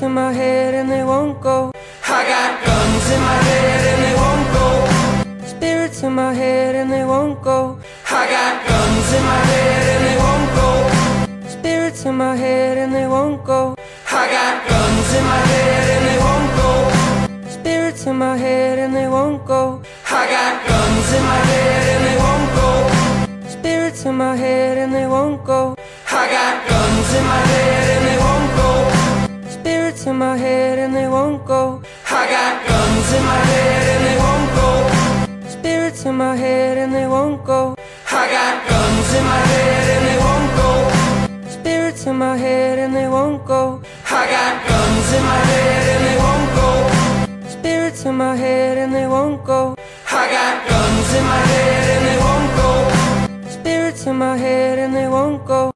in my head and they won't go. I got guns in my head and they won't go. Spirits in my head and they won't go. I got guns in my head and they won't go. Spirits in my head and they won't go. I got guns in my head and they won't go. Spirits in my head and they won't go. I got guns in my head and they won't go. Spirits in my head and they won't go. I got guns in my head and they won't go. Spirits in my head and they won't go. I got guns in my head and they won't go. Spirits in my head and they won't go. I got guns in my head and they won't go. Spirits in my head and they won't go. I got guns in my head and they won't go. Spirits in my head and they won't go. I got guns in my head and they won't go. Spirits in my head and they won't go.